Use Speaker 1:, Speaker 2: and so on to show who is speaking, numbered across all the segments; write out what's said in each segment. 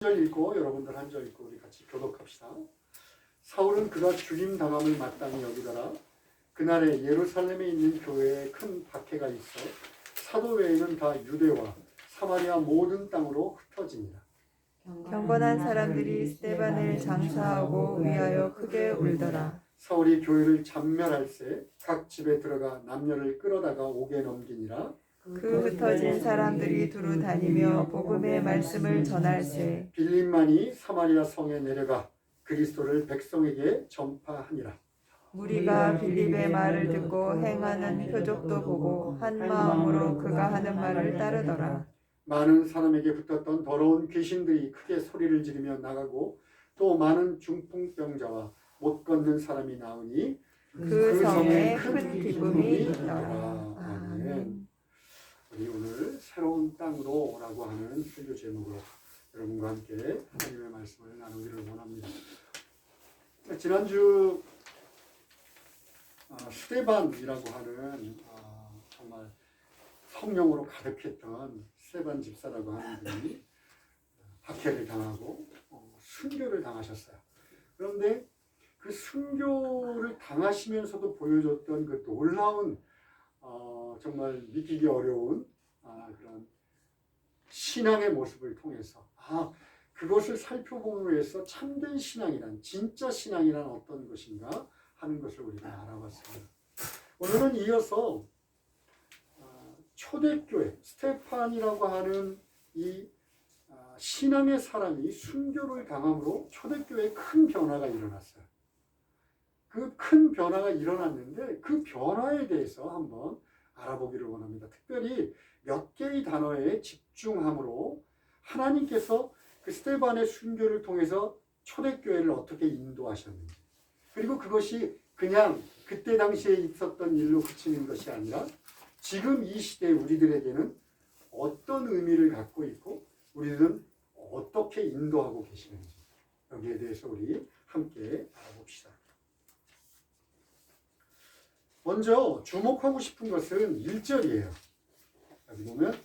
Speaker 1: 절 읽고 여러분들 한 절 읽고 우리 같이 교독합시다. 사울은 그가 죽임 당함을 마땅히 여기더라. 그날에 예루살렘에 있는 교회에 큰 박해가 있어 사도 외에는 다 유대와 사마리아 모든 땅으로 흩어지니라.
Speaker 2: 경건한 사람들이 스데반을 장사하고 위하여 크게 울더라.
Speaker 1: 사울이 교회를 잔멸할세 각 집에 들어가 남녀를 끌어다가 옥에 넘기니라.
Speaker 2: 그 흩어진 사람들이 두루 다니며 복음의 말씀을 전할세.
Speaker 1: 빌립만이 사마리아 성에 내려가 그리스도를 백성에게 전파하니라.
Speaker 2: 무리가 빌립의 말을 듣고 행하는 표적도 보고 한 마음으로 그가 하는 말을 따르더라.
Speaker 1: 많은 사람에게 붙었던 더러운 귀신들이 크게 소리를 지르며 나가고 또 많은 중풍병자와 못 걷는 사람이 나오니
Speaker 2: 그 성에 큰 기쁨이 있더라.
Speaker 1: 아멘. 우리 오늘 새로운 땅으로라고 하는 설교 제목으로 여러분과 함께 하나님의 말씀을 나누기를 원합니다. 지난주 스데반이라고 하는 정말 성령으로 가득했던 스데반 집사라고 하는 분이 박해를 당하고 순교를 당하셨어요. 그런데 그 순교를 당하시면서도 보여줬던 그 놀라운 정말 믿기기 어려운 그런 신앙의 모습을 통해서 그것을 살펴봄으로 해서 참된 신앙이란 진짜 신앙이란 어떤 것인가 하는 것을 우리가 알아봤습니다. 오늘은 이어서 초대교회 스테판이라고 하는 이 신앙의 사람이 순교를 당함으로 초대교회에 큰 변화가 일어났어요. 그 큰 변화가 일어났는데 그 변화에 대해서 한번 알아보기를 원합니다. 특별히 몇 개의 단어에 집중함으로 하나님께서 그 스데반의 순교를 통해서 초대교회를 어떻게 인도하셨는지, 그리고 그것이 그냥 그때 당시에 있었던 일로 그치는 것이 아니라 지금 이 시대 우리들에게는 어떤 의미를 갖고 있고 우리들은 어떻게 인도하고 계시는지, 여기에 대해서 우리 함께 알아봅시다. 먼저 주목하고 싶은 것은 1절이에요. 여기 보면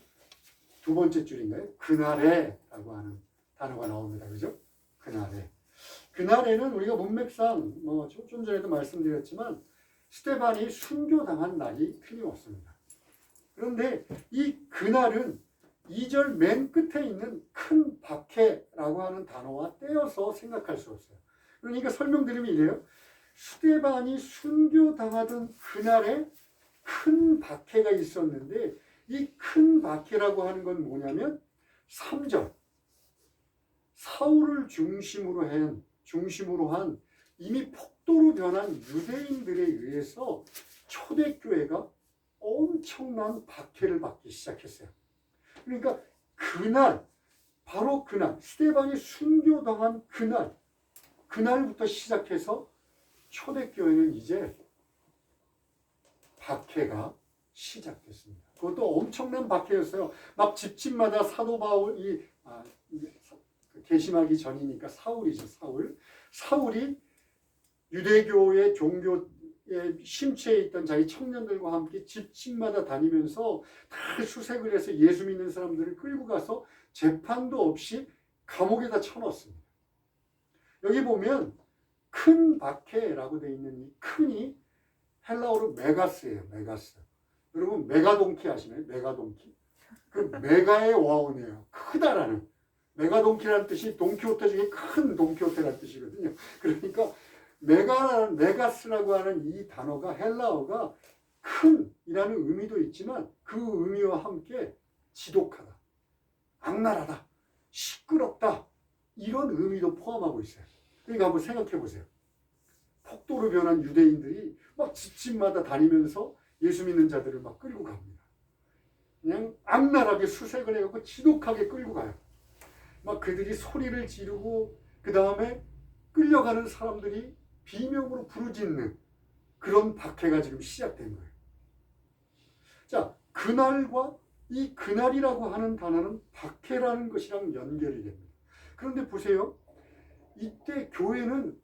Speaker 1: 두 번째 줄인가요? 그날에 라고 하는 단어가 나옵니다. 그죠? 그날에. 그날에는 우리가 문맥상 좀 전에도 말씀드렸지만 스데반이 순교당한 날이 틀림없습니다. 그런데 이 그날은 2절 맨 끝에 있는 큰 박해라고 하는 단어와 떼어서 생각할 수 없어요. 그러니까 설명드리면 이래요. 스데반이 순교당하던 그날에 큰 박해가 있었는데 이 큰 박해라고 하는 건 뭐냐면 3절 사울을 중심으로 한 이미 폭도로 변한 유대인들에 의해서 초대교회가 엄청난 박해를 받기 시작했어요. 그러니까 그날, 바로 그날, 스데반이 순교당한 그날부터 시작해서 초대교회는 이제 박해가 시작됐습니다. 그것도 엄청난 박해였어요. 막 집집마다 사도 바울이 개심하기 전이니까 사울이죠. 사울이 유대교의 종교에 심취해 있던 자기 청년들과 함께 집집마다 다니면서 다 수색을 해서 예수 믿는 사람들을 끌고 가서 재판도 없이 감옥에다 쳐넣었습니다. 여기 보면 큰 박해라고 되어 있는 이 큰이 헬라어로 메가스예요. 메가스. 여러분 메가동키 아시나요? 메가동키. 그 메가의 와운이에요. 크다라는. 메가동키라는 뜻이 돈키호테 중에 큰 돈키호테라는 뜻이거든요. 그러니까 메가스라고 하는 이 단어가 헬라어가 큰이라는 의미도 있지만 그 의미와 함께 지독하다, 악랄하다, 시끄럽다 이런 의미도 포함하고 있어요. 그러니까 한번 생각해 보세요. 폭도로 변한 유대인들이 막 집집마다 다니면서 예수 믿는 자들을 막 끌고 갑니다. 그냥 악랄하게 수색을 해갖고 지독하게 끌고 가요. 막 그들이 소리를 지르고 그 다음에 끌려가는 사람들이 비명으로 부르짖는 그런 박해가 지금 시작된 거예요. 자, 그날과 이 그날이라고 하는 단어는 박해라는 것이랑 연결이 됩니다. 그런데 보세요. 이때 교회는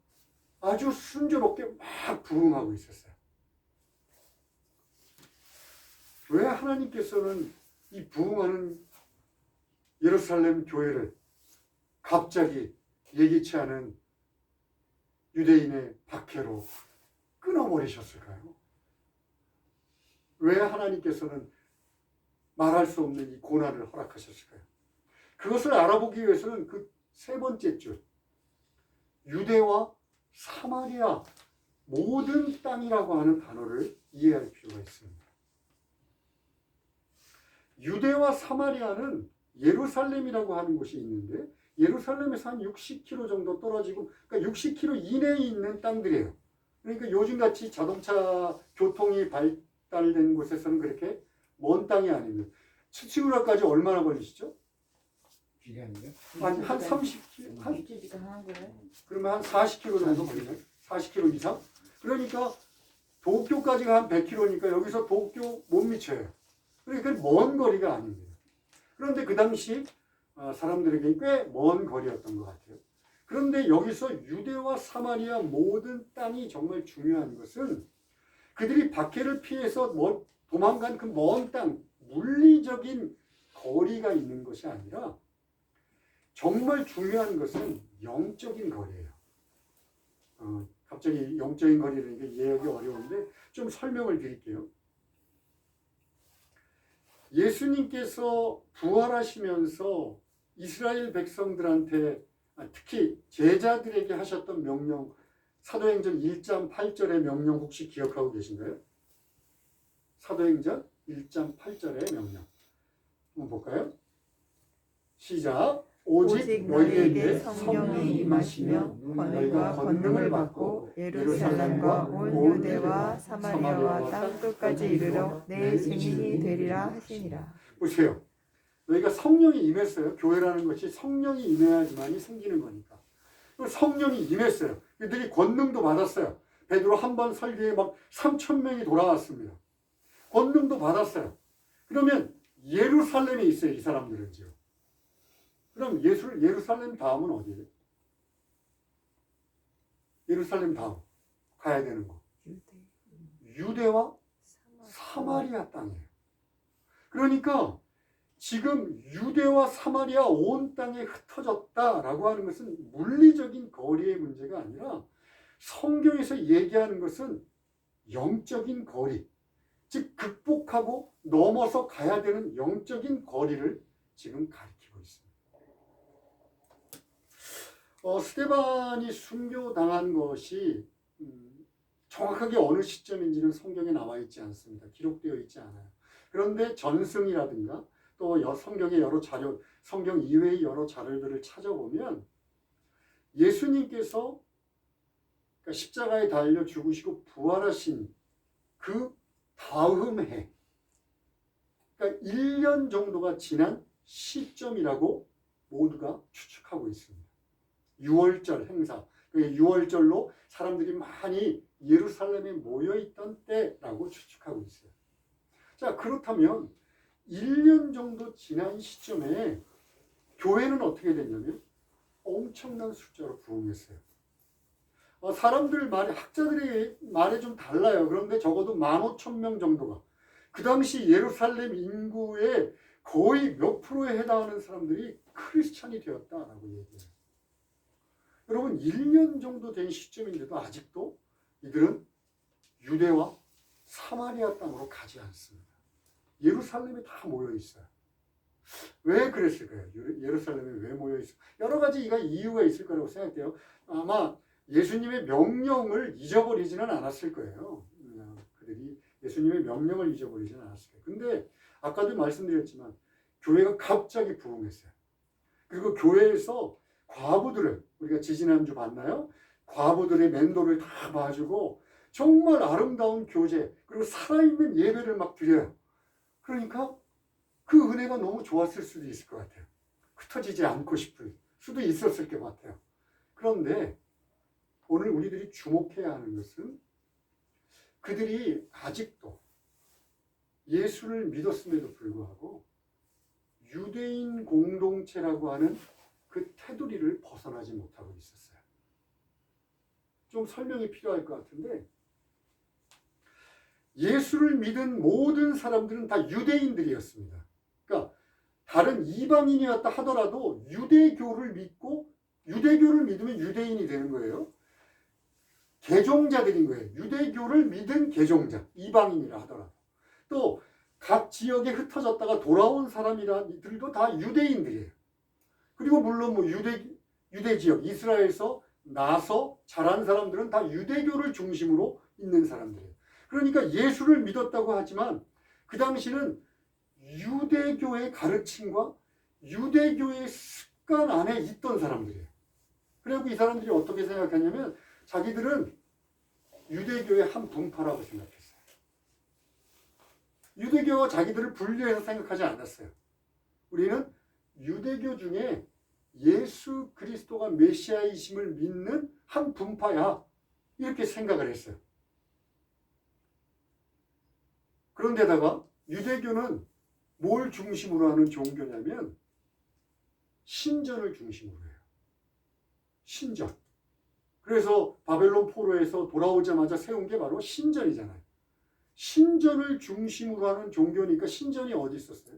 Speaker 1: 아주 순조롭게 막 부흥하고 있었어요. 왜 하나님께서는 이 부흥하는 예루살렘 교회를 갑자기 예기치 않은 유대인의 박해로 끊어버리셨을까요? 왜 하나님께서는 말할 수 없는 이 고난을 허락하셨을까요? 그것을 알아보기 위해서는 그 세 번째 줄, 유대와 사마리아 모든 땅이라고 하는 단어를 이해할 필요가 있습니다. 유대와 사마리아는 예루살렘이라고 하는 곳이 있는데 예루살렘에서 한 60km 정도 떨어지고 그러니까 60km 이내에 있는 땅들이에요. 그러니까 요즘같이 자동차 교통이 발달된 곳에서는 그렇게 먼 땅이 아닙니다. 치치우라까지 얼마나 걸리시죠?
Speaker 3: 기간이요?
Speaker 1: 아니 한 30km, 그러면 한 40km 정도 걸리나요? 40km 이상? 그러니까 도쿄까지가 한 100km니까 여기서 도쿄 못 미쳐요. 그러니까 먼 거리가 아닙니다. 그런데 그 당시 사람들에게 꽤 먼 거리였던 것 같아요. 그런데 여기서 유대와 사마리아 모든 땅이 정말 중요한 것은 그들이 박해를 피해서 도망간 그 먼 땅, 물리적인 거리가 있는 것이 아니라 정말 중요한 것은 영적인 거리예요. 갑자기 영적인 거리라니까 이해하기 어려운데 좀 설명을 드릴게요. 예수님께서 부활하시면서 이스라엘 백성들한테 특히 제자들에게 하셨던 명령, 사도행전 1장 8절의 명령 혹시 기억하고 계신가요? 사도행전 1장 8절의 명령 한번 볼까요? 시작. 오직 너희에게 성령이 임하시며 너희가 권능을 받고
Speaker 2: 예루살렘과 온 유대와 사마리아와 땅 끝까지 이르러 내 증인이 되리라 하시니라.
Speaker 1: 보세요. 너희가 성령이 임했어요. 교회라는 것이 성령이 임해야지만이 생기는 거니까. 성령이 임했어요. 그들이 권능도 받았어요. 베드로 한 번 설교에 막 3,000명이 돌아왔습니다. 권능도 받았어요. 그러면 예루살렘에 있어요. 이 사람들은 지금. 그럼 예루살렘 다음은 어디예요? 예루살렘 다음 가야 되는 거. 유대와 사마리아 땅이에요. 그러니까 지금 유대와 사마리아 온 땅에 흩어졌다라고 하는 것은 물리적인 거리의 문제가 아니라 성경에서 얘기하는 것은 영적인 거리, 즉 극복하고 넘어서 가야 되는 영적인 거리를 지금 가리키고 있습니다. 스데반이 순교당한 것이 정확하게 어느 시점인지는 성경에 나와 있지 않습니다. 기록되어 있지 않아요. 그런데 전승이라든가 또 성경의 여러 자료, 성경 이외의 여러 자료들을 찾아보면 예수님께서 그러니까 십자가에 달려 죽으시고 부활하신 그 다음 해, 그러니까 1년 정도가 지난 시점이라고 모두가 추측하고 있습니다. 6월절 행사, 6월절로 사람들이 많이 예루살렘에 모여있던 때라고 추측하고 있어요. 자, 그렇다면 1년 정도 지난 시점에 교회는 어떻게 됐냐면 엄청난 숫자로 부흥했어요. 사람들 말이, 학자들의 말에 좀 달라요. 그런데 적어도 15,000명 정도가 그 당시 예루살렘 인구의 거의 몇 프로에 해당하는 사람들이 크리스찬이 되었다라고 얘기해요. 여러분 1년 정도 된 시점인데도 아직도 이들은 유대와 사마리아 땅으로 가지 않습니다. 예루살렘에 다 모여 있어요. 왜 그랬을까요? 예루살렘에 왜 모여 있어요? 여러 가지 이유가 있을 거라고 생각돼요. 아마 예수님의 명령을 잊어버리지는 않았을 거예요. 그들이 예수님의 명령을 잊어버리지는 않았을 거예요. 근데 아까도 말씀드렸지만 교회가 갑자기 부흥했어요. 그리고 교회에서 과부들을, 우리가 지지난주 봤나요? 과부들의 멘도를 다 봐주고 정말 아름다운 교제, 그리고 살아있는 예배를 막 드려요. 그러니까 그 은혜가 너무 좋았을 수도 있을 것 같아요. 흩어지지 않고 싶을 수도 있었을 것 같아요. 그런데 오늘 우리들이 주목해야 하는 것은 그들이 아직도 예수를 믿었음에도 불구하고 유대인 공동체라고 하는 그 테두리를 벗어나지 못하고 있었어요. 좀 설명이 필요할 것 같은데 예수를 믿은 모든 사람들은 다 유대인들이었습니다. 그러니까 다른 이방인이었다 하더라도 유대교를 믿으면 유대인이 되는 거예요. 개종자들인 거예요. 유대교를 믿은 개종자, 이방인이라 하더라도. 또 각 지역에 흩어졌다가 돌아온 사람들도 다 유대인들이에요. 그리고 물론 뭐 유대 지역, 이스라엘에서 나서 자란 사람들은 다 유대교를 중심으로 있는 사람들이에요. 그러니까 예수를 믿었다고 하지만 그 당시는 유대교의 가르침과 유대교의 습관 안에 있던 사람들이에요. 그리고 이 사람들이 어떻게 생각했냐면 자기들은 유대교의 한 분파라고 생각했어요. 유대교와 자기들을 분리해서 생각하지 않았어요. 우리는 유대교 중에 예수 그리스도가 메시아이심을 믿는 한 분파야. 이렇게 생각을 했어요. 그런데다가 유대교는 뭘 중심으로 하는 종교냐면 신전을 중심으로 해요. 신전. 그래서 바벨론 포로에서 돌아오자마자 세운 게 바로 신전이잖아요. 신전을 중심으로 하는 종교니까 신전이 어디 있었어요?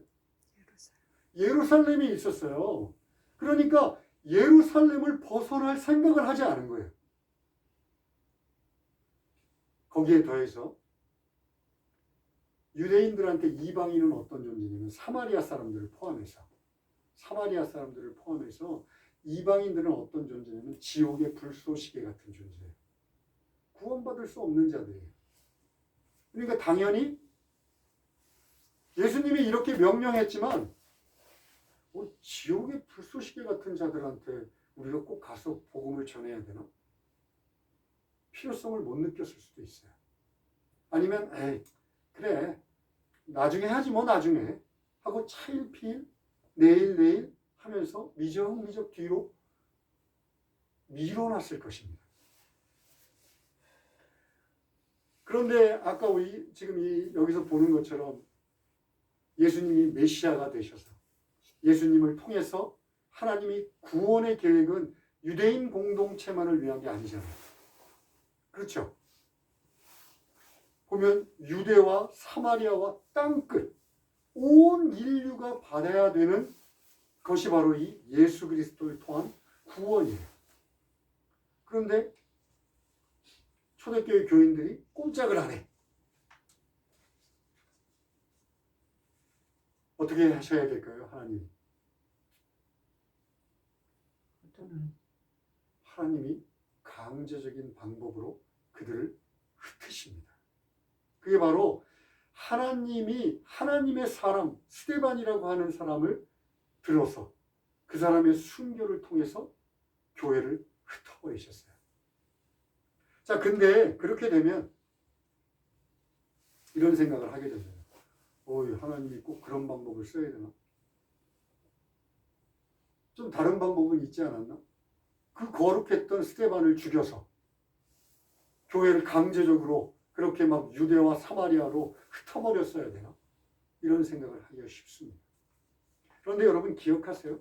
Speaker 1: 예루살렘에 있었어요. 그러니까 예루살렘을 벗어날 생각을 하지 않은 거예요. 거기에 더해서 유대인들한테 이방인은 어떤 존재냐면 사마리아 사람들을 포함해서 이방인들은 어떤 존재냐면 지옥의 불쏘시개 같은 존재예요. 구원받을 수 없는 자들이에요. 그러니까 당연히 예수님이 이렇게 명령했지만 지옥의 불쏘시개 같은 자들한테 우리가 꼭 가서 복음을 전해야 되나? 필요성을 못 느꼈을 수도 있어요. 아니면 그래 나중에 하지 뭐 나중에 하고 차일피일 내일 하면서 미적미적 뒤로 밀어놨을 것입니다. 그런데 아까 우리 지금 여기서 보는 것처럼 예수님이 메시아가 되셔서 예수님을 통해서 하나님이 구원의 계획은 유대인 공동체만을 위한 게 아니잖아요. 그렇죠? 보면 유대와 사마리아와 땅끝 온 인류가 받아야 되는 것이 바로 이 예수 그리스도를 통한 구원이에요. 그런데 초대교회 교인들이 꼼짝을 안 해. 어떻게 하셔야 될까요? 하나님이 강제적인 방법으로 그들을 흩으십니다. 그게 바로 하나님이 하나님의 사람 스데반이라고 하는 사람을 들어서 그 사람의 순교를 통해서 교회를 흩어버리셨어요. 자, 근데 그렇게 되면 이런 생각을 하게 됩니다. 하나님이 꼭 그런 방법을 써야 되나? 좀 다른 방법은 있지 않았나? 그 거룩했던 스데반을 죽여서 교회를 강제적으로 그렇게 막 유대와 사마리아로 흩어버렸어야 되나? 이런 생각을 하기가 쉽습니다. 그런데 여러분 기억하세요.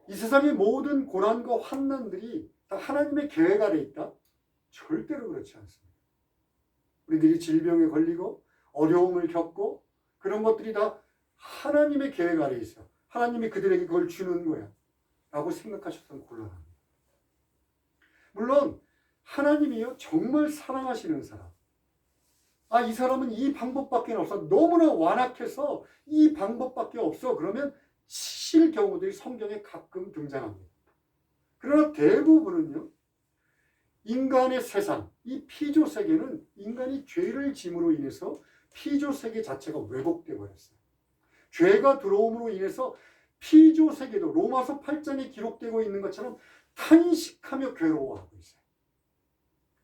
Speaker 1: 이 세상의 모든 고난과 환난들이 다 하나님의 계획 아래 있다? 절대로 그렇지 않습니다. 우리들이 질병에 걸리고 어려움을 겪고 그런 것들이 다 하나님의 계획 아래 있어. 하나님이 그들에게 그걸 주는 거야 라고 생각하셨던 곤란합니다. 물론 하나님이요 정말 사랑하시는 사람, 이 사람은 이 방법밖에 없어, 너무나 완악해서 이 방법밖에 없어, 그러면 치실 경우들이 성경에 가끔 등장합니다. 그러나 대부분은요 인간의 세상, 이 피조세계는 인간이 죄를 짐으로 인해서 피조세계 자체가 왜곡되어 버렸어요. 죄가 들어옴으로 인해서 피조세계도 로마서 8장에 기록되고 있는 것처럼 탄식하며 괴로워하고 있어요.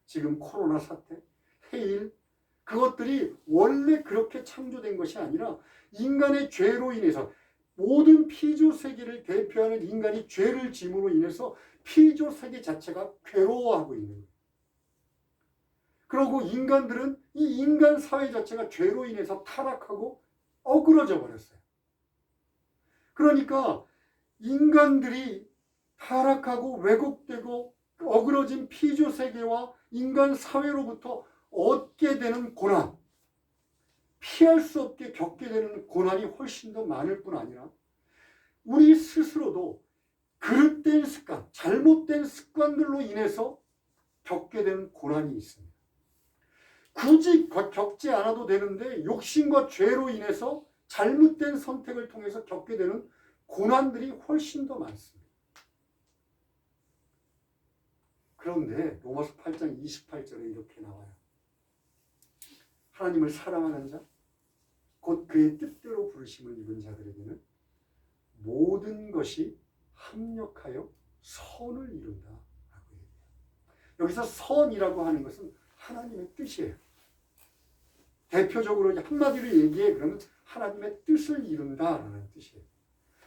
Speaker 1: 지금 코로나 사태, 해일, 그것들이 원래 그렇게 창조된 것이 아니라 인간의 죄로 인해서 모든 피조세계를 대표하는 인간이 죄를 짐으로 인해서 피조세계 자체가 괴로워하고 있는 거예요. 그리고 인간들은 이 인간 사회 자체가 죄로 인해서 타락하고 어그러져 버렸어요. 그러니까 인간들이 타락하고 왜곡되고 어그러진 피조세계와 인간 사회로부터 얻게 되는 고난, 피할 수 없게 겪게 되는 고난이 훨씬 더 많을 뿐 아니라 우리 스스로도 그릇된 습관, 잘못된 습관들로 인해서 겪게 되는 고난이 있습니다. 굳이 겪지 않아도 되는데 욕심과 죄로 인해서 잘못된 선택을 통해서 겪게 되는 고난들이 훨씬 더 많습니다. 그런데 로마서 8장 28절에 이렇게 나와요. 하나님을 사랑하는 자, 곧 그의 뜻대로 부르심을 입은 자들에게는 모든 것이 합력하여 선을 이룬다 라고 얘기해요. 여기서 선이라고 하는 것은 하나님의 뜻이에요. 대표적으로 한마디로 얘기해 그러면 하나님의 뜻을 이룬다라는 뜻이에요.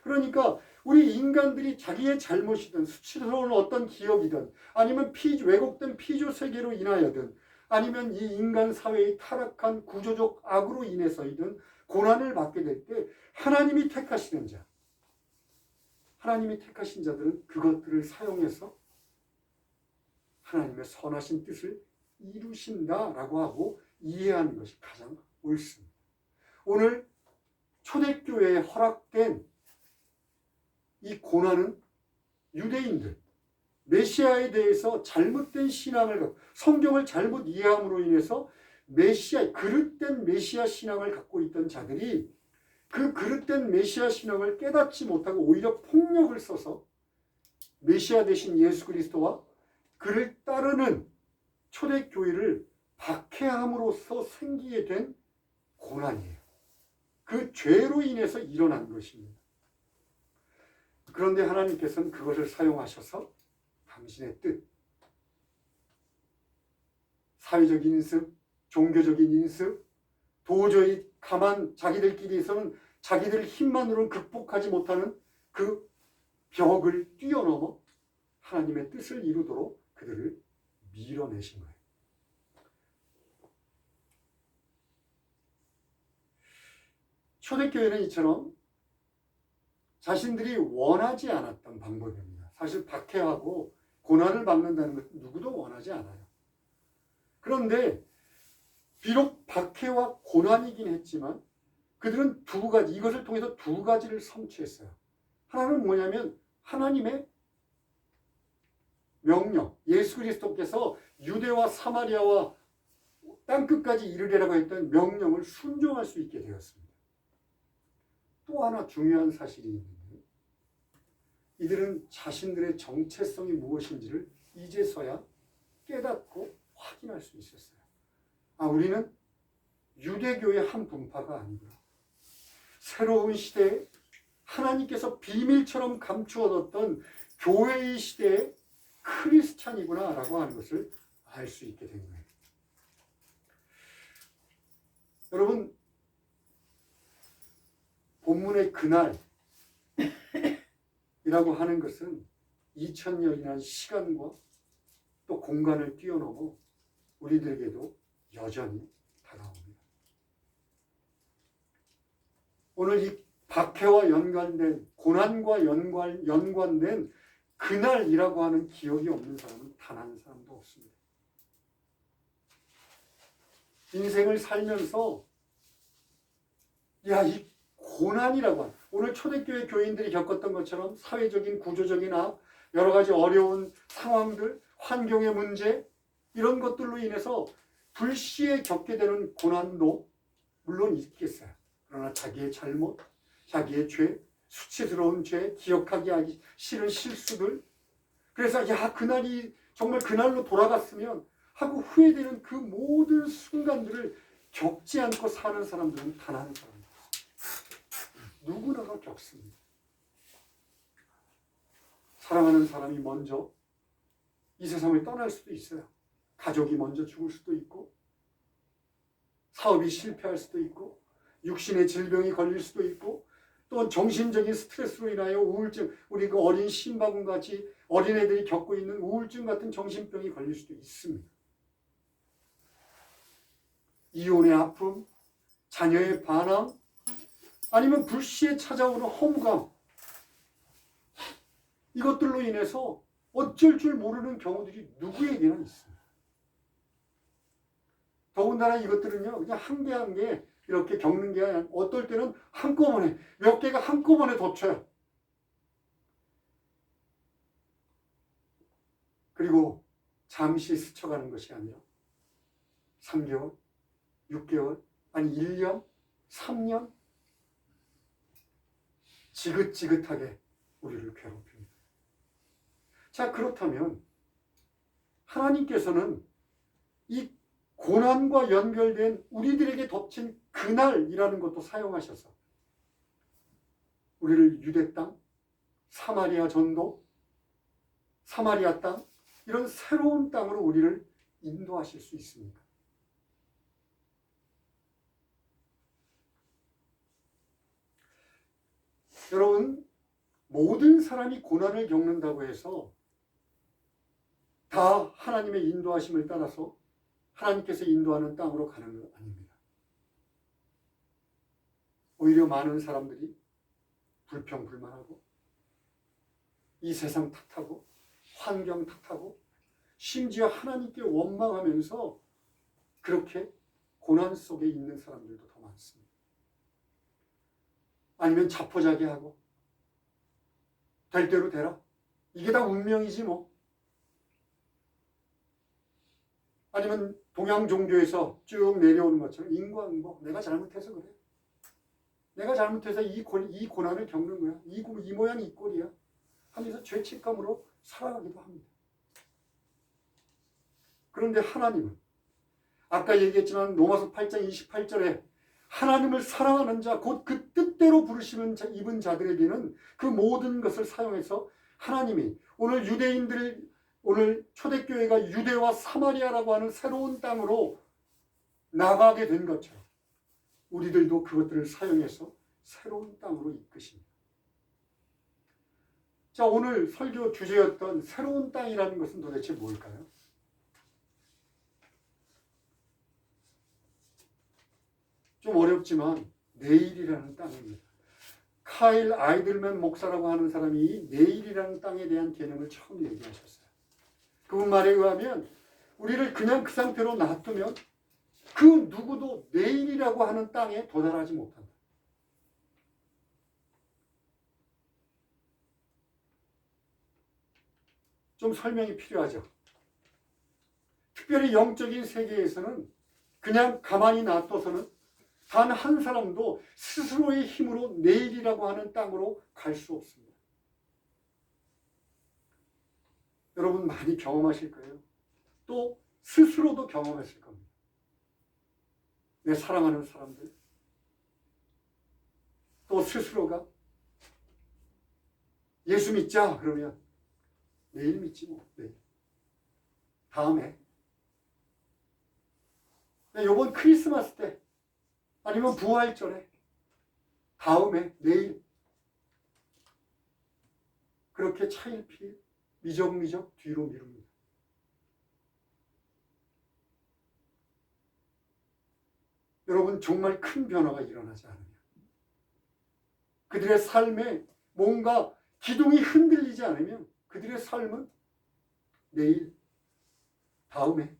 Speaker 1: 그러니까 우리 인간들이 자기의 잘못이든 수치스러운 어떤 기억이든 아니면 왜곡된 피조 세계로 인하여든 아니면 이 인간 사회의 타락한 구조적 악으로 인해서이든 고난을 받게 될 때 하나님이 택하시는 자, 하나님이 택하신 자들은 그것들을 사용해서 하나님의 선하신 뜻을 이루신다라고 하고 이해하는 것이 가장 옳습니다. 오늘 초대교회에 허락된 이 고난은 유대인들, 메시아에 대해서 잘못된 신앙을, 성경을 잘못 이해함으로 인해서 그릇된 메시아 신앙을 갖고 있던 자들이 그 그릇된 메시아 신앙을 깨닫지 못하고 오히려 폭력을 써서 메시아 대신 예수 그리스도와 그를 따르는 초대교회를 박해함으로써 생기게 된 고난이에요. 그 죄로 인해서 일어난 것입니다. 그런데 하나님께서는 그것을 사용하셔서 당신의 뜻, 사회적 인습, 종교적인 인습, 도저히 자기들끼리서는 자기들 힘만으로는 극복하지 못하는 그 벽을 뛰어넘어 하나님의 뜻을 이루도록 그들을 밀어내신 거예요. 초대교회는 이처럼 자신들이 원하지 않았던 방법입니다. 사실 박해하고 고난을 받는다는 것은 누구도 원하지 않아요. 그런데 비록 박해와 고난이긴 했지만 그들은 이것을 통해서 두 가지를 성취했어요. 하나는 뭐냐면 하나님의 명령, 예수 그리스도께서 유대와 사마리아와 땅끝까지 이르리라고 했던 명령을 순종할 수 있게 되었습니다. 또 하나 중요한 사실이 있는데 이들은 자신들의 정체성이 무엇인지를 이제서야 깨닫고 확인할 수 있었어요. 우리는 유대교의 한 분파가 아니구나. 새로운 시대에 하나님께서 비밀처럼 감추어뒀던 교회의 시대의 크리스찬이구나 라고 하는 것을 알 수 있게 된 거예요. 여러분, 본문의 그날이라고 하는 것은 2000년이라는 시간과 또 공간을 뛰어넘어 우리들에게도 여전히 다가옵니다. 오늘 이 박해와 연관된 고난과 연관된 그날이라고 하는 기억이 없는 사람은 단 한 사람도 없습니다. 인생을 살면서 이 고난이라고 하는, 오늘 초대교회 교인들이 겪었던 것처럼 사회적인 구조적인 악, 여러 가지 어려운 상황들, 환경의 문제 이런 것들로 인해서 불시에 겪게 되는 고난도 물론 있겠어요. 그러나 자기의 잘못, 자기의 죄, 수치스러운 죄, 기억하기 하기 싫은 실수들, 그래서 그날이 정말 그날로 돌아갔으면 하고 후회되는 그 모든 순간들을 겪지 않고 사는 사람들은 단 한 사람. 누구나가 겪습니다. 사랑하는 사람이 먼저 이 세상을 떠날 수도 있어요. 가족이 먼저 죽을 수도 있고, 사업이 실패할 수도 있고, 육신의 질병이 걸릴 수도 있고, 또 정신적인 스트레스로 인하여 우울증, 우리 그 어린 신바군 같이 어린애들이 겪고 있는 우울증 같은 정신병이 걸릴 수도 있습니다. 이혼의 아픔, 자녀의 반항, 아니면 불시에 찾아오는 허무감, 이것들로 인해서 어쩔 줄 모르는 경우들이 누구에게나 있습니다. 더군다나 이것들은요, 그냥 한 개 한 개 이렇게 겪는 게 아니라 어떨 때는 한꺼번에 몇 개가 한꺼번에 덮쳐요. 그리고 잠시 스쳐가는 것이 아니라 3개월, 6개월, 아니 1년, 3년 지긋지긋하게 우리를 괴롭힙니다. 자, 그렇다면 하나님께서는 이 고난과 연결된 우리들에게 덮친 그날이라는 것도 사용하셔서 우리를 유대 땅, 사마리아 전도, 사마리아 땅 이런 새로운 땅으로 우리를 인도하실 수 있습니다. 여러분, 모든 사람이 고난을 겪는다고 해서 다 하나님의 인도하심을 따라서 하나님께서 인도하는 땅으로 가는 것 아닙니다. 오히려 많은 사람들이 불평불만하고 이 세상 탓하고 환경 탓하고 심지어 하나님께 원망하면서 그렇게 고난 속에 있는 사람들도 더 많습니다. 아니면 자포자기하고 될 대로 되라. 이게 다 운명이지 뭐. 아니면 동양 종교에서 쭉 내려오는 것처럼 인과응보. 내가 잘못해서 그래. 내가 잘못해서 이 고난을 겪는 거야. 이 모양이 이 꼴이야. 하면서 죄책감으로 살아가기도 합니다. 그런데 하나님은 아까 얘기했지만 로마서 8장 28절에 하나님을 사랑하는 자, 곧 그 뜻대로 부르시는 입은 자들에게는 그 모든 것을 사용해서 하나님이 오늘 유대인들, 오늘 초대교회가 유대와 사마리아라고 하는 새로운 땅으로 나가게 된 것처럼 우리들도 그것들을 사용해서 새로운 땅으로 이끄십니다. 자, 오늘 설교 주제였던 새로운 땅이라는 것은 도대체 뭘까요? 좀 어렵지만 내일이라는 땅입니다. 카일 아이들맨 목사라고 하는 사람이 내일이라는 땅에 대한 개념을 처음 얘기하셨어요. 그분 말에 의하면 우리를 그냥 그 상태로 놔두면 그 누구도 내일이라고 하는 땅에 도달하지 못한다. 좀 설명이 필요하죠. 특별히 영적인 세계에서는 그냥 가만히 놔둬서는 단 한 사람도 스스로의 힘으로 내일이라고 하는 땅으로 갈 수 없습니다. 여러분 많이 경험하실 거예요. 또 스스로도 경험했을 겁니다. 내 사랑하는 사람들, 또 스스로가 예수 믿자 그러면 내일 믿지 뭐. 내일. 다음에. 이번 크리스마스 때 아니면 부활절에 다음에 내일 그렇게 차일피일 미적미적 뒤로 미룹니다. 여러분 정말 큰 변화가 일어나지 않으면 그들의 삶에 뭔가 기둥이 흔들리지 않으면 그들의 삶은 내일 다음에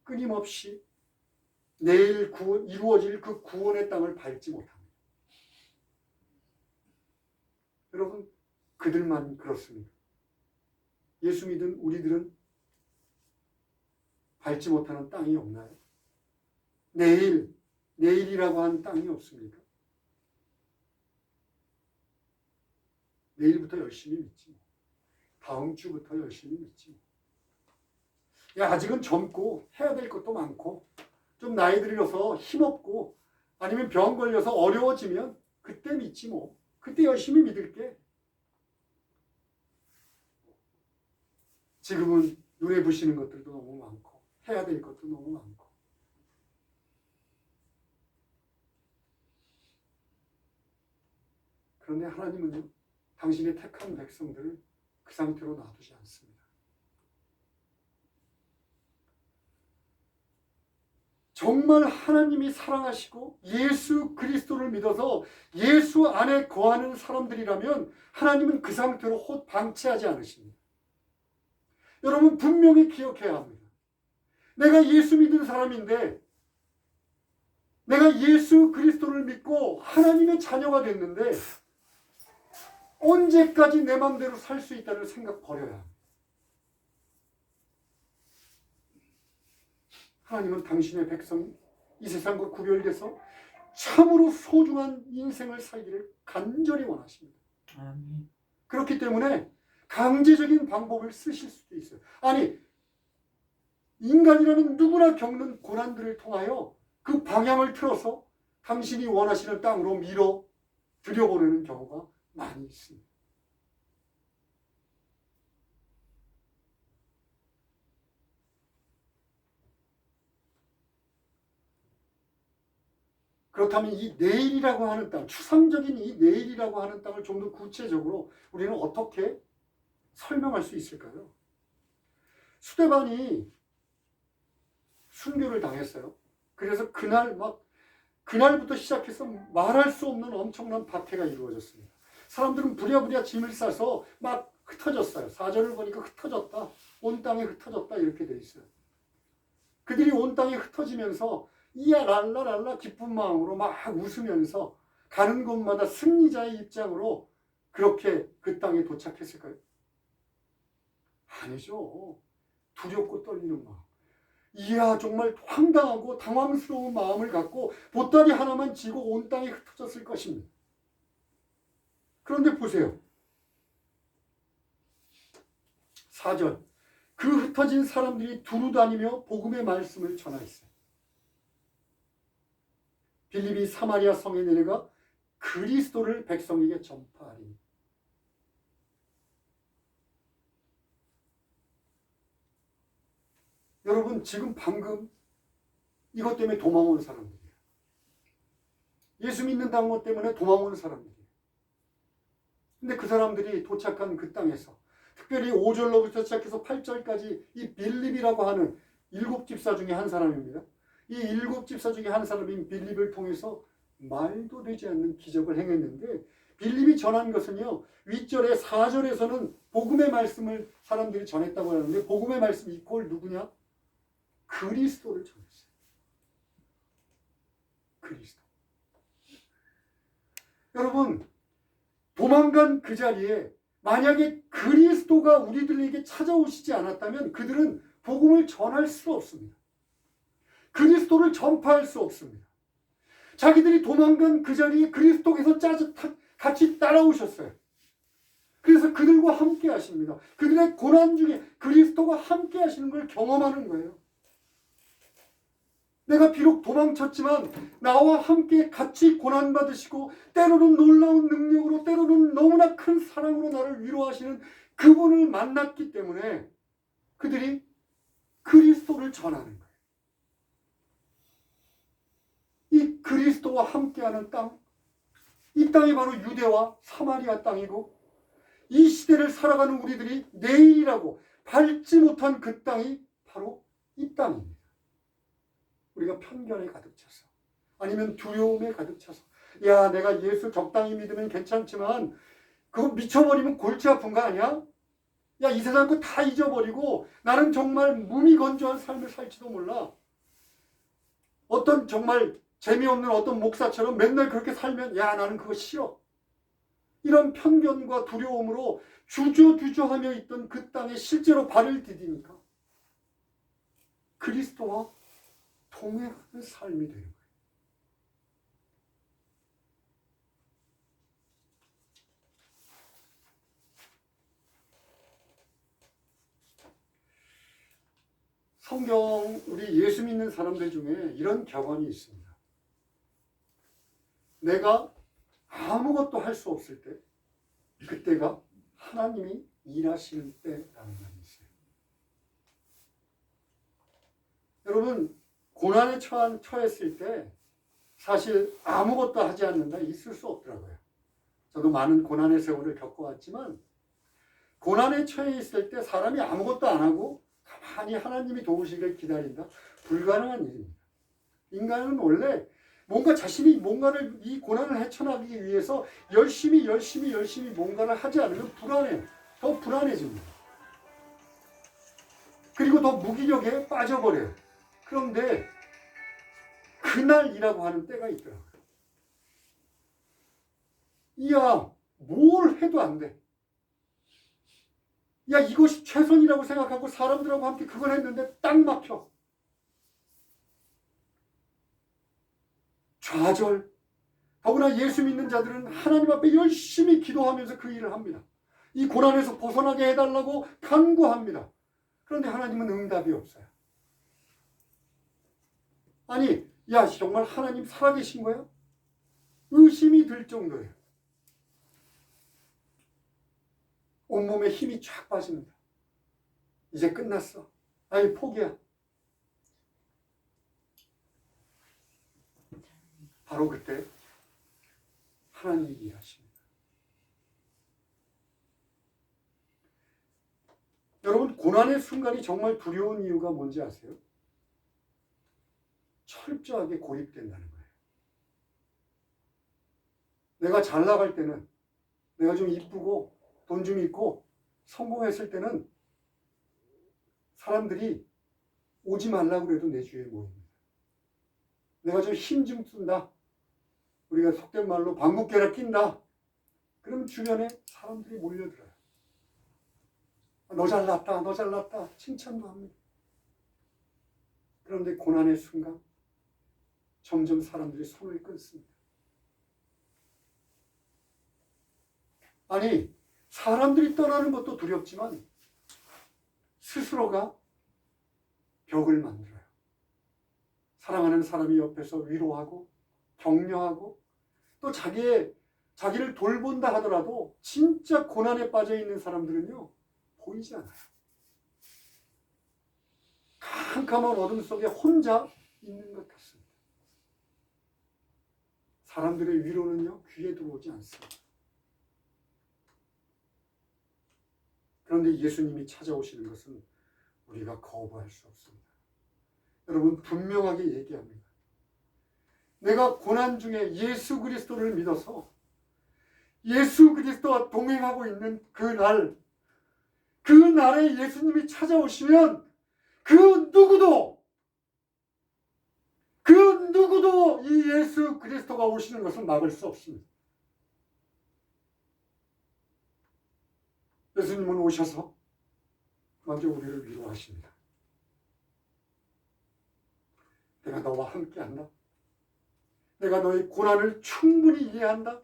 Speaker 1: 끊임없이 내일 이루어질 그 구원의 땅을 밟지 못합니다. 여러분 그들만 그렇습니다. 예수 믿은 우리들은 밟지 못하는 땅이 없나요? 내일이라고 하는 땅이 없습니까? 내일부터 열심히 믿지. 다음 주부터 열심히 믿지. 야, 아직은 젊고 해야 될 것도 많고 좀 나이 들어서 힘없고 아니면 병 걸려서 어려워지면 그때 믿지 뭐. 그때 열심히 믿을게. 지금은 눈에 부시는 것들도 너무 많고 해야 될 것도 너무 많고 그런데 하나님은요 당신의 택한 백성들을 그 상태로 놔두지 않습니다. 정말 하나님이 사랑하시고 예수 그리스도를 믿어서 예수 안에 거하는 사람들이라면 하나님은 그 상태로 헛 방치하지 않으십니다. 여러분 분명히 기억해야 합니다. 내가 예수 믿은 사람인데 내가 예수 그리스도를 믿고 하나님의 자녀가 됐는데 언제까지 내 마음대로 살 수 있다는 생각 버려야 합니다. 하나님은 당신의 백성이 이 세상과 구별돼서 참으로 소중한 인생을 살기를 간절히 원하십니다.
Speaker 2: 아멘.
Speaker 1: 그렇기 때문에 강제적인 방법을 쓰실 수도 있어요. 아니, 인간이라는 누구나 겪는 고난들을 통하여 그 방향을 틀어서 당신이 원하시는 땅으로 밀어 들여보내는 경우가 많이 있습니다. 그렇다면 이 내일이라고 하는 땅, 추상적인 이 내일이라고 하는 땅을 좀 더 구체적으로 우리는 어떻게 설명할 수 있을까요? 수데반이 순교를 당했어요. 그래서 그날부터 시작해서 말할 수 없는 엄청난 박해가 이루어졌습니다. 사람들은 부랴부랴 짐을 싸서 막 흩어졌어요. 4절을 보니까 흩어졌다. 온 땅에 흩어졌다. 이렇게 돼 있어요. 그들이 온 땅에 흩어지면서 이야 랄라랄라 기쁜 마음으로 막 웃으면서 가는 곳마다 승리자의 입장으로 그렇게 그 땅에 도착했을까요? 아니죠. 두렵고 떨리는 마음. 이야 정말 황당하고 당황스러운 마음을 갖고 보따리 하나만 지고 온 땅에 흩어졌을 것입니다. 그런데 보세요. 4절. 그 흩어진 사람들이 두루 다니며 복음의 말씀을 전하였어요. 빌립이 사마리아 성에 내려가 그리스도를 백성에게 전파하리니. 여러분 지금 방금 이것 때문에 도망 온 사람들이에요. 예수 믿는다는 것 때문에 도망 온 사람들이에요. 근데 그 사람들이 도착한 그 땅에서 특별히 5절로부터 시작해서 8절까지 이 빌립이라고 하는 7집사 중에 한 사람입니다. 이 7집사 중에 한 사람인 빌립을 통해서 말도 되지 않는 기적을 행했는데 빌립이 전한 것은요. 윗절에 4절에서는 복음의 말씀을 사람들이 전했다고 하는데 복음의 말씀 이퀄 누구냐? 그리스도를 전했어요. 그리스도. 여러분 도망간 그 자리에 만약에 그리스도가 우리들에게 찾아오시지 않았다면 그들은 복음을 전할 수 없습니다. 그리스도를 전파할 수 없습니다. 자기들이 도망간 그 자리에 그리스도께서 같이 따라오셨어요. 그래서 그들과 함께 하십니다. 그들의 고난 중에 그리스도가 함께 하시는 걸 경험하는 거예요. 내가 비록 도망쳤지만 나와 함께 같이 고난받으시고 때로는 놀라운 능력으로 때로는 너무나 큰 사랑으로 나를 위로하시는 그분을 만났기 때문에 그들이 그리스도를 전하는 거예요. 이 그리스도와 함께하는 땅, 이 땅이 바로 유대와 사마리아 땅이고 이 시대를 살아가는 우리들이 내일이라고 밟지 못한 그 땅이 바로 이 땅입니다. 우리가 편견에 가득 차서 아니면 두려움에 가득 차서 야 내가 예수 적당히 믿으면 괜찮지만 그거 미쳐버리면 골치 아픈 거 아니야? 야 이 세상 거 다 잊어버리고 나는 정말 무미건조한 삶을 살지도 몰라. 어떤 정말 재미없는 어떤 목사처럼 맨날 그렇게 살면 야 나는 그거 싫어. 이런 편견과 두려움으로 주저주저하며 있던 그 땅에 실제로 발을 디디니까 그리스도와 동행하는 삶이 되는 거예요. 성경 우리 예수 믿는 사람들 중에 이런 격언이 있습니다. 내가 아무것도 할 수 없을 때 그때가 하나님이 일하시는 때라는 말이 있어요. 여러분 고난에 처했을 때 사실 아무것도 하지 않는다 있을 수 없더라고요. 저도 많은 고난의 세월을 겪어왔지만 고난에 처해 있을 때 사람이 아무것도 안 하고 가만히 하나님이 도우시길 기다린다? 불가능한 일입니다. 인간은 원래 뭔가 자신이 뭔가를 이 고난을 헤쳐나가기 위해서 열심히 뭔가를 하지 않으면 불안해요. 더 불안해집니다. 그리고 더 무기력에 빠져버려요. 그런데 그날이라고 하는 때가 있더라고요. 이야, 뭘 해도 안 돼. 야, 이것이 최선이라고 생각하고 사람들하고 함께 그걸 했는데 딱 막혀. 좌절. 더구나 예수 믿는 자들은 하나님 앞에 열심히 기도하면서 그 일을 합니다. 이 고난에서 벗어나게 해달라고 간구합니다. 그런데 하나님은 응답이 없어요. 아니, 야, 정말 하나님 살아계신 거야? 의심이 들 정도예요. 온몸에 힘이 쫙 빠집니다. 이제 끝났어. 아니, 포기야. 바로 그때 하나님이 일하십니다. 여러분, 고난의 순간이 정말 두려운 이유가 뭔지 아세요? 철저하게 고립된다는 거예요. 내가 잘 나갈 때는, 내가 좀 이쁘고 돈 좀 있고 성공했을 때는 사람들이 오지 말라고 그래도 내 주위에 모입니다. 내가 좀 힘 좀 쓴다. 우리가 속된 말로 방귀깨라 낀다. 그럼 주변에 사람들이 몰려들어요. 너 잘났다, 너 잘났다. 칭찬도 합니다. 그런데 고난의 순간 점점 사람들이 손을 끊습니다. 아니, 사람들이 떠나는 것도 두렵지만 스스로가 벽을 만들어요. 사랑하는 사람이 옆에서 위로하고 격려하고 또 자기를 돌본다 하더라도 진짜 고난에 빠져 있는 사람들은요, 보이지 않아요. 캄캄한 어둠 속에 혼자 있는 것 같습니다. 사람들의 위로는요, 귀에 들어오지 않습니다. 그런데 예수님이 찾아오시는 것은 우리가 거부할 수 없습니다. 여러분, 분명하게 얘기합니다. 내가 고난 중에 예수 그리스도를 믿어서 예수 그리스도와 동행하고 있는 그날에 예수님이 찾아오시면 그 누구도 이 예수 그리스도가 오시는 것을 막을 수 없습니다. 예수님은 오셔서 먼저 우리를 위로하십니다. 내가 너와 함께한다. 내가 너의 고난을 충분히 이해한다.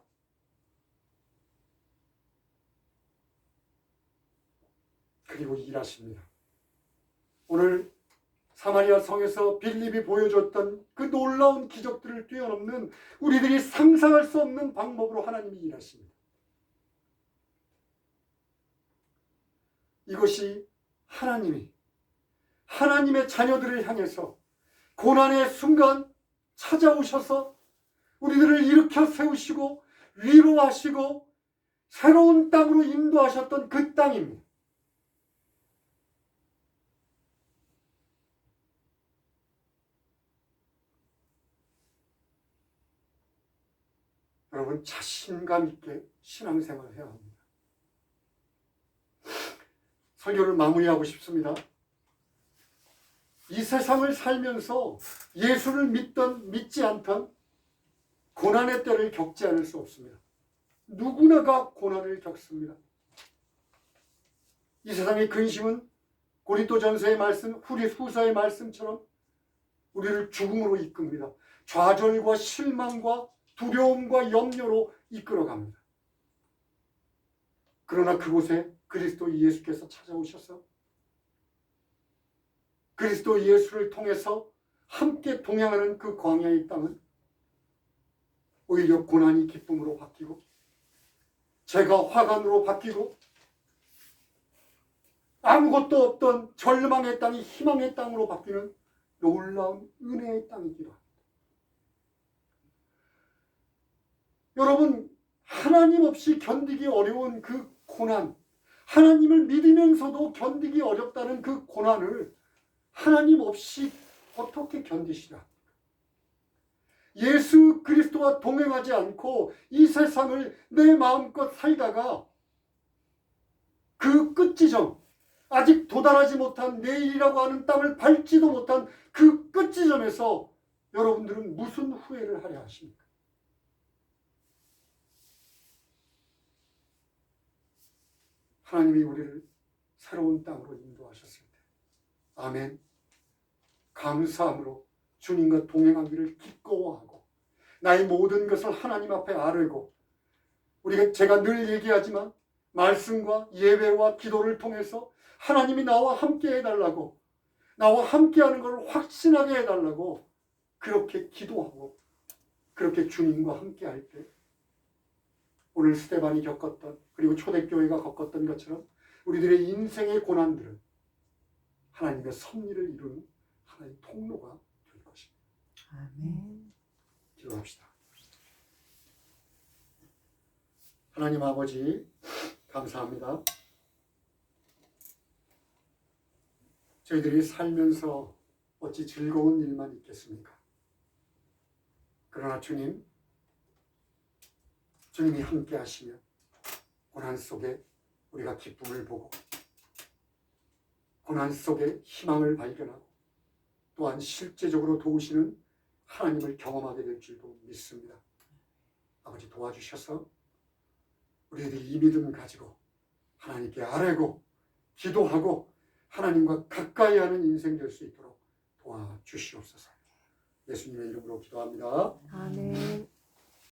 Speaker 1: 그리고 일하십니다. 오늘 사마리아 성에서 빌립이 보여줬던 그 놀라운 기적들을 뛰어넘는 우리들이 상상할 수 없는 방법으로 하나님이 일하십니다. 이것이 하나님의 자녀들을 향해서 고난의 순간 찾아오셔서 우리들을 일으켜 세우시고 위로하시고 새로운 땅으로 인도하셨던 그 땅입니다. 여러분, 자신감 있게 신앙생활을 해야 합니다. 설교를 마무리하고 싶습니다. 이 세상을 살면서 예수를 믿던 믿지 않던 고난의 때를 겪지 않을 수 없습니다. 누구나가 고난을 겪습니다. 이 세상의 근심은 고린도전서의 말씀, 후서의 말씀처럼 우리를 죽음으로 이끕니다. 좌절과 실망과 두려움과 염려로 이끌어갑니다. 그러나 그곳에 그리스도 예수께서 찾아오셔서 그리스도 예수를 통해서 함께 동행하는 그 광야의 땅은 오히려 고난이 기쁨으로 바뀌고 죄가 화관으로 바뀌고 아무것도 없던 절망의 땅이 희망의 땅으로 바뀌는 놀라운 은혜의 땅이기도 합니다. 여러분, 하나님 없이 견디기 어려운 그 고난, 하나님을 믿으면서도 견디기 어렵다는 그 고난을 하나님 없이 어떻게 견디시라? 예수 그리스도와 동행하지 않고 이 세상을 내 마음껏 살다가 그 끝지점, 아직 도달하지 못한 내일이라고 하는 땅을 밟지도 못한 그 끝지점에서 여러분들은 무슨 후회를 하려 하십니까? 하나님이 우리를 새로운 땅으로 인도하셨을 때, 아멘, 감사함으로 주님과 동행하기를 기꺼워하고 나의 모든 것을 하나님 앞에 아뢰고, 제가 늘 얘기하지만 말씀과 예배와 기도를 통해서 하나님이 나와 함께 해달라고, 나와 함께하는 것을 확신하게 해달라고 그렇게 기도하고 그렇게 주님과 함께할 때, 오늘 스데반이 겪었던, 그리고 초대교회가 겪었던 것처럼 우리들의 인생의 고난들은 하나님의 섭리를 이루는 하나의 통로가 될 것입니다.
Speaker 2: 아멘.
Speaker 1: 기도합시다. 하나님 아버지, 감사합니다. 저희들이 살면서 어찌 즐거운 일만 있겠습니까? 그러나 주님이 함께 하시며 고난 속에 우리가 기쁨을 보고 고난 속에 희망을 발견하고 또한 실제적으로 도우시는 하나님을 경험하게 될 줄도 믿습니다. 아버지, 도와주셔서 우리들이 이 믿음 가지고 하나님께 아뢰고 기도하고 하나님과 가까이 하는 인생 될 수 있도록 도와주시옵소서. 예수님의 이름으로 기도합니다.
Speaker 2: 아멘.